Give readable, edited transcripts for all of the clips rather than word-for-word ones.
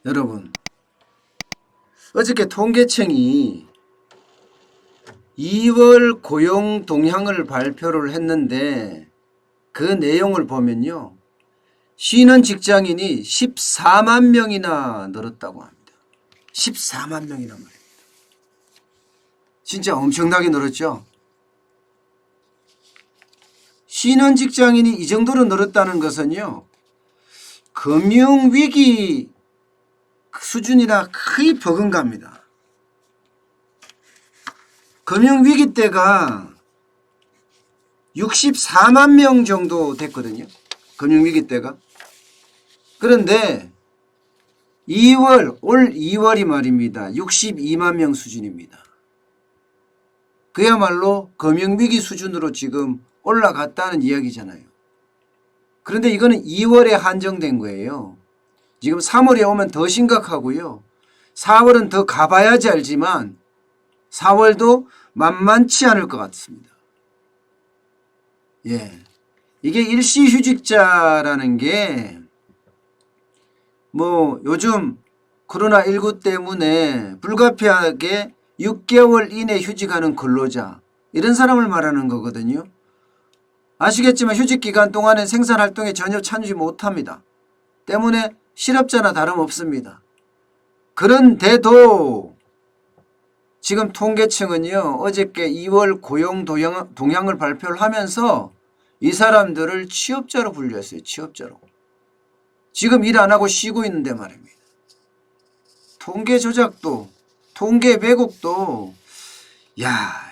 여러분, 어저께 통계청이 2월 고용 동향을 발표를 했는데 그 내용을 보면요, 쉬는 직장인이 14만 명이나 늘었다고 합니다. 14만 명이나 말입니다. 진짜 엄청나게 늘었죠. 쉬는 직장인이 이 정도로 늘었다는 것은요, 금융위기 수준이라 거의 버금갑니다. 금융위기 때가 64만 명 정도 됐거든요. 금융위기 때가. 그런데 올 2월이 말입니다. 62만 명 수준입니다. 그야말로 금융위기 수준으로 지금 올라갔다는 이야기잖아요. 그런데 이거는 2월에 한정된 거예요. 지금 3월에 오면 더 심각하고요. 4월은 더 가봐야지 알지만 4월도 만만치 않을 것 같습니다. 예. 이게 일시휴직자라는 게 요즘 코로나19 때문에 불가피하게 6개월 이내 휴직하는 근로자, 이런 사람을 말하는 거거든요. 아시겠지만 휴직 기간 동안에 생산활동에 전혀 참여하지 못합니다. 때문에 실업자나 다름없습니다. 그런데도 지금 통계청은요, 어저께 2월 고용 동향을 발표를 하면서 이 사람들을 취업자로 분류했어요. 취업자로. 지금 일 안 하고 쉬고 있는데 말입니다. 통계 조작도, 통계 왜곡도,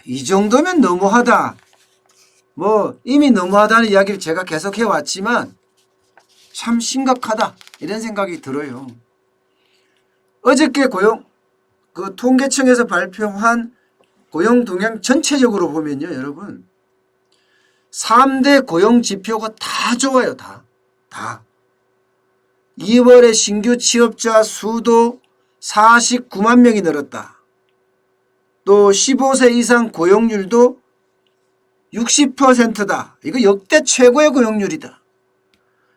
이 정도면 너무하다. 이미 너무하다는 이야기를 제가 계속 해왔지만 참 심각하다, 이런 생각이 들어요. 어저께 통계청에서 발표한 고용 동향 전체적으로 보면요, 여러분, 3대 고용 지표가 다 좋아요. 다. 2월에 신규 취업자 수도 49만 명이 늘었다. 또 15세 이상 고용률도 60%다. 이거 역대 최고의 고용률이다.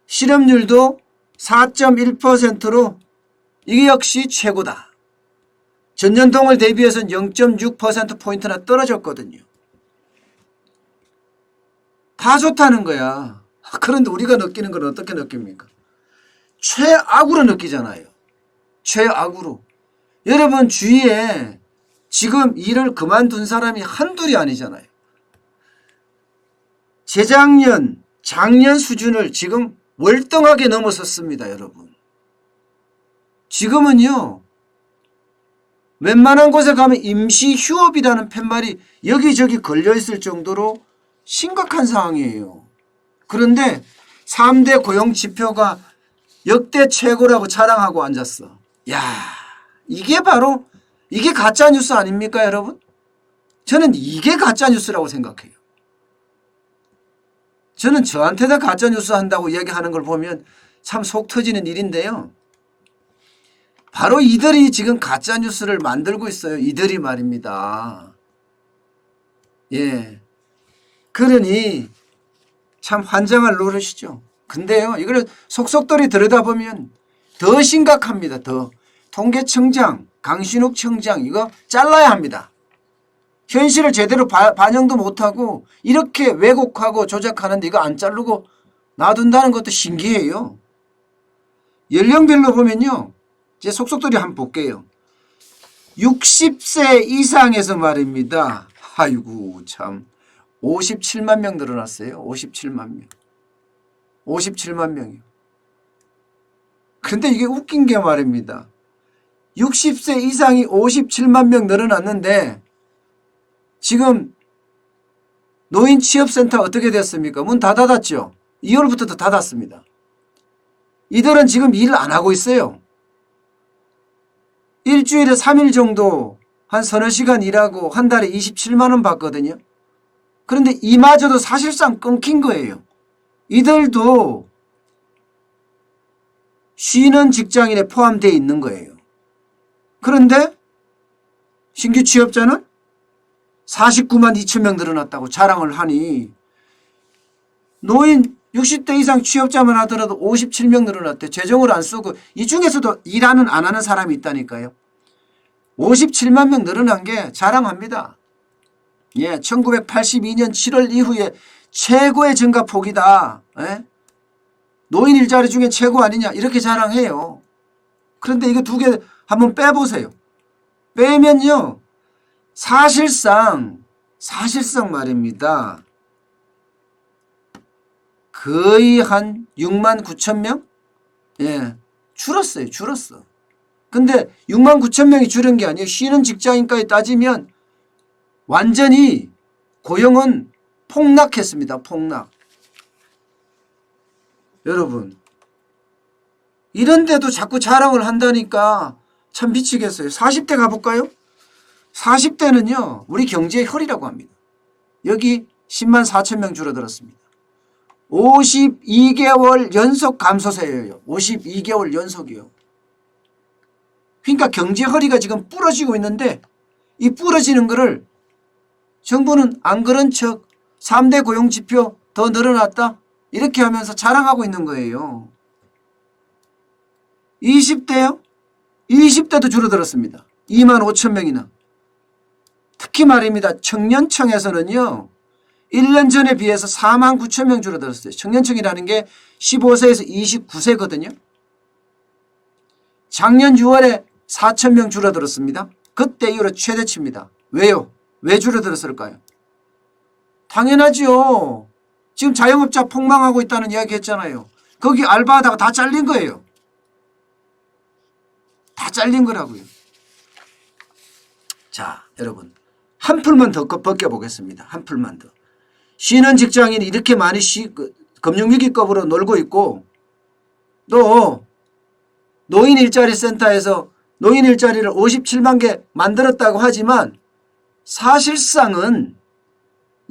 실업률도 4.1%로 이게 역시 최고다. 전년동을 대비해서는 0.6%포인트나 떨어졌거든요. 다 좋다는 거야. 그런데 우리가 느끼는 건 어떻게 느낍니까? 최악으로 느끼잖아요. 최악으로. 여러분 주위에 지금 일을 그만둔 사람이 한둘이 아니잖아요. 재작년, 작년 수준을 지금 월등하게 넘어섰습니다, 여러분. 지금은요, 웬만한 곳에 가면 임시 휴업이라는 팻말이 여기저기 걸려있을 정도로 심각한 상황이에요. 그런데 3대 고용 지표가 역대 최고라고 자랑하고 앉았어. 이게 바로, 이게 가짜뉴스 아닙니까, 여러분? 저는 이게 가짜뉴스라고 생각해요. 저는 저한테다 가짜뉴스 한다고 이야기하는 걸 보면 참 속 터지는 일인데요. 바로 이들이 지금 가짜뉴스를 만들고 있어요. 이들이 말입니다. 예. 그러니 참 환장할 노릇이죠. 근데요, 이걸 속속들이 들여다보면 더 심각합니다. 더. 통계청장, 강신욱 청장 이거 잘라야 합니다. 현실을 제대로 반영도 못하고 이렇게 왜곡하고 조작하는데 이거 안 자르고 놔둔다는 것도 신기해요. 연령별로 보면요, 이제 속속들이 한번 볼게요. 60세 이상에서 말입니다. 아이고 참 57만 명 늘어났어요. 57만 명. 57만 명이요. 근데 이게 웃긴 게 말입니다. 60세 이상이 57만 명 늘어났는데 지금 노인 취업센터 어떻게 됐습니까? 문 다 닫았죠. 2월부터 닫았습니다. 이들은 지금 일 안 하고 있어요. 일주일에 3일 정도 한 서너 시간 일하고 한 달에 27만 원 받거든요. 그런데 이마저도 사실상 끊긴 거예요. 이들도 쉬는 직장인에 포함되어 있는 거예요. 그런데 신규 취업자는 49만 2천 명 늘어났다고 자랑을 하니 노인 60대 이상 취업자만 하더라도 57명 늘어났대. 재정을 안 쓰고 이 중에서도 일하는 안 하는 사람이 있다니까요. 57만 명 늘어난 게 자랑합니다. 예, 1982년 7월 이후에 최고의 증가 폭이다. 예? 노인 일자리 중에 최고 아니냐 이렇게 자랑해요. 그런데 이거 두 개 한번 빼보세요. 빼면요. 사실상 말입니다. 거의 한 6만 9천 명? 예, 줄었어. 근데 6만 9천 명이 줄은 게 아니에요. 쉬는 직장인까지 따지면 완전히 고용은 폭락했습니다. 폭락. 여러분, 이런데도 자꾸 자랑을 한다니까 참 미치겠어요. 40대 가볼까요? 40대는요. 우리 경제의 혈이라고 합니다. 여기 10만 4천 명 줄어들었습니다. 52개월 연속 감소세예요. 52개월 연속이요. 그러니까 경제 허리가 지금 부러지고 있는데 이 부러지는 거를 정부는 안 그런 척 3대 고용지표 더 늘어났다 이렇게 하면서 자랑하고 있는 거예요. 20대요? 20대도 줄어들었습니다. 2만 5천 명이나. 특히 말입니다. 청년층에서는요. 1년 전에 비해서 4만 9천 명 줄어들었어요. 청년층이라는 게 15세에서 29세거든요. 작년 6월에 4천 명 줄어들었습니다. 그때 이후로 최대치입니다. 왜요? 왜 줄어들었을까요? 당연하죠. 지금 자영업자 폭망하고 있다는 이야기 했잖아요. 거기 알바하다가 다 잘린 거예요. 다 잘린 거라고요. 자, 여러분. 한 풀만 더 벗겨보겠습니다. 한 풀만 더. 쉬는 직장인이 이렇게 많이 금융위기급으로 놀고 있고 또 노인 일자리 센터에서 노인 일자리를 57만 개 만들었다고 하지만 사실상은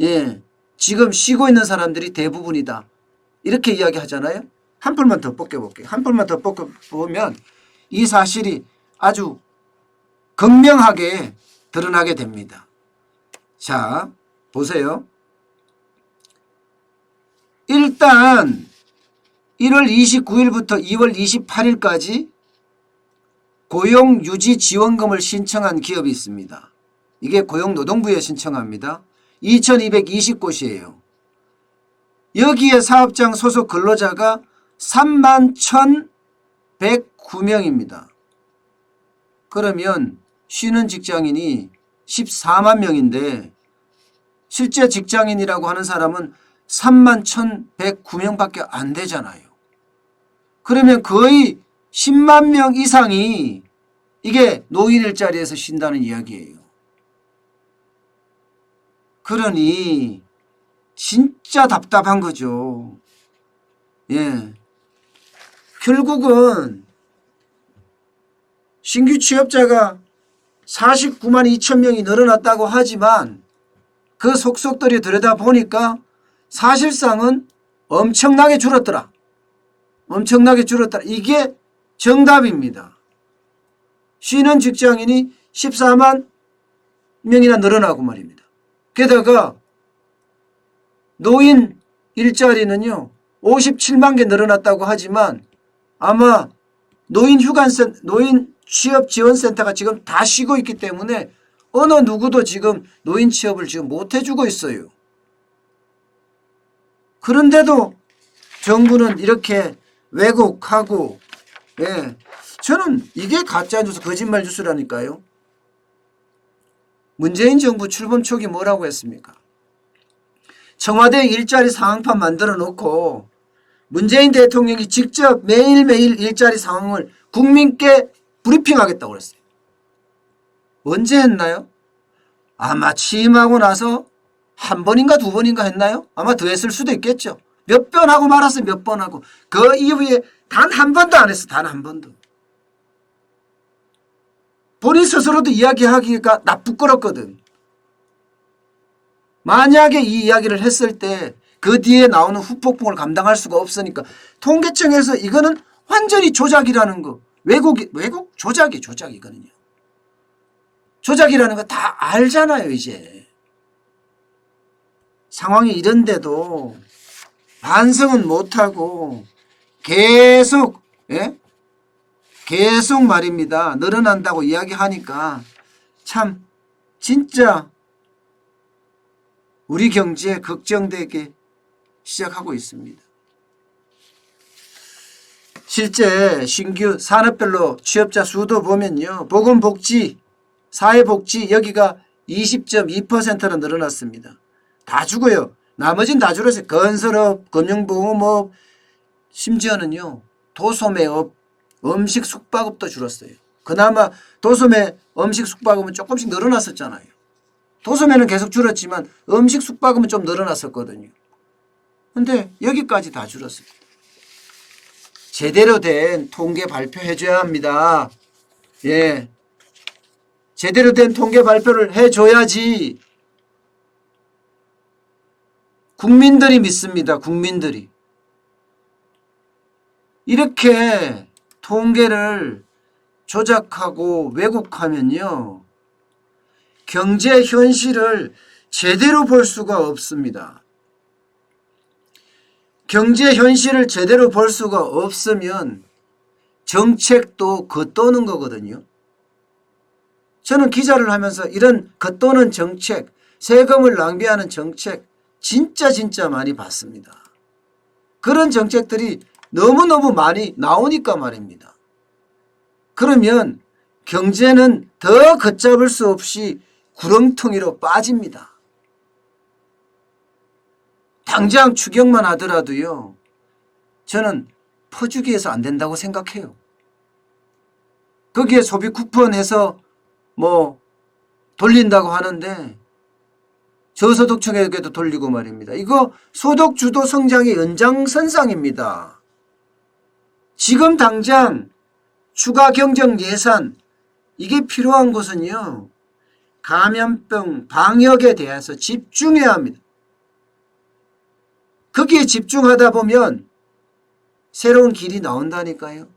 예, 지금 쉬고 있는 사람들이 대부분이다. 이렇게 이야기하잖아요. 한 풀만 더 벗겨볼게요. 한 풀만 더 벗겨보면 이 사실이 아주 극명하게 드러나게 됩니다. 자, 보세요. 일단 1월 29일부터 2월 28일까지 고용유지지원금을 신청한 기업이 있습니다. 이게 고용노동부에 신청합니다. 2220곳이에요. 여기에 사업장 소속 근로자가 31,109명입니다. 그러면 쉬는 직장인이 14만 명인데 실제 직장인이라고 하는 사람은 31,109명밖에 안 되잖아요. 그러면 거의 10만 명 이상이 이게 노인 일자리에서 쉰다는 이야기예요. 그러니 진짜 답답한 거죠. 예. 결국은 신규 취업자가 49만 2천 명이 늘어났다고 하지만 그 속속들이 들여다보니까 사실상은 엄청나게 줄었더라. 엄청나게 줄었더라. 이게 정답입니다. 쉬는 직장인이 14만 명이나 늘어나고 말입니다. 게다가 노인 일자리는요 57만 개 늘어났다고 하지만 아마 노인 취업지원센터가 지금 다 쉬고 있기 때문에 어느 누구도 지금 노인 취업을 지금 못 해주고 있어요. 그런데도 정부는 이렇게 왜곡하고 예, 저는 이게 가짜뉴스 거짓말 뉴스라니까요. 문재인 정부 출범 초기 뭐라고 했습니까? 청와대 일자리 상황판 만들어 놓고 문재인 대통령이 직접 매일매일 일자리 상황을 국민께 브리핑하겠다고 그랬어요. 언제 했나요? 아마 취임하고 나서 한 번인가 두 번인가 했나요? 아마 더 했을 수도 있겠죠. 몇 번 하고 말았어요. 몇 번 하고. 그 이후에 단 한 번도 안 했어. 단 한 번도. 본인 스스로도 이야기하기가 부끄럽거든. 만약에 이 이야기를 했을 때 그 뒤에 나오는 후폭풍을 감당할 수가 없으니까 통계청에서 이거는 완전히 조작이라는 거. 왜곡 조작이 이거는요. 조작이라는 거 다 알잖아요, 이제. 상황이 이런데도 반성은 못하고 계속 예? 계속 말입니다. 늘어난다고 이야기하니까 참 진짜 우리 경제에 걱정되게 시작하고 있습니다. 실제 신규 산업별로 취업자 수도 보면요. 보건복지, 사회복지 여기가 20.2%로 늘어났습니다. 다 죽어요. 나머지는 다 줄었어요. 건설업, 금융보험업, 심지어는요. 도소매업, 음식 숙박업도 줄었어요. 그나마 도소매, 음식 숙박업은 조금씩 늘어났었잖아요. 도소매는 계속 줄었지만 음식 숙박업은 좀 늘어났었거든요. 근데 여기까지 다 줄었습니다. 제대로 된 통계 발표해줘야 합니다. 예. 제대로 된 통계 발표를 해줘야지 국민들이 믿습니다. 국민들이. 이렇게 통계를 조작하고 왜곡하면요. 경제 현실을 제대로 볼 수가 없습니다. 경제 현실을 제대로 볼 수가 없으면 정책도 겉도는 거거든요. 저는 기자를 하면서 이런 겉도는 정책, 세금을 낭비하는 정책 진짜 많이 봤습니다. 그런 정책들이 너무너무 많이 나오니까 말입니다. 그러면 경제는 더 걷잡을 수 없이 구렁텅이로 빠집니다. 당장 추경만 하더라도요. 저는 퍼주기해서 안 된다고 생각해요. 거기에 소비 쿠폰해서 뭐 돌린다고 하는데 저소득층에게도 돌리고 말입니다. 이거 소득주도 성장의 연장선상입니다. 지금 당장 추가 경정 예산 이게 필요한 것은요. 감염병 방역에 대해서 집중해야 합니다. 거기에 집중하다 보면 새로운 길이 나온다니까요.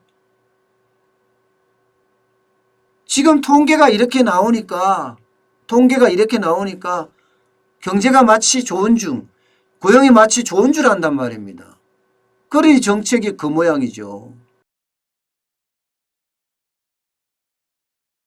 지금 통계가 이렇게 나오니까 경제가 마치 좋은 중, 고용이 마치 좋은 줄 안단 말입니다. 그러니 정책이 그 모양이죠.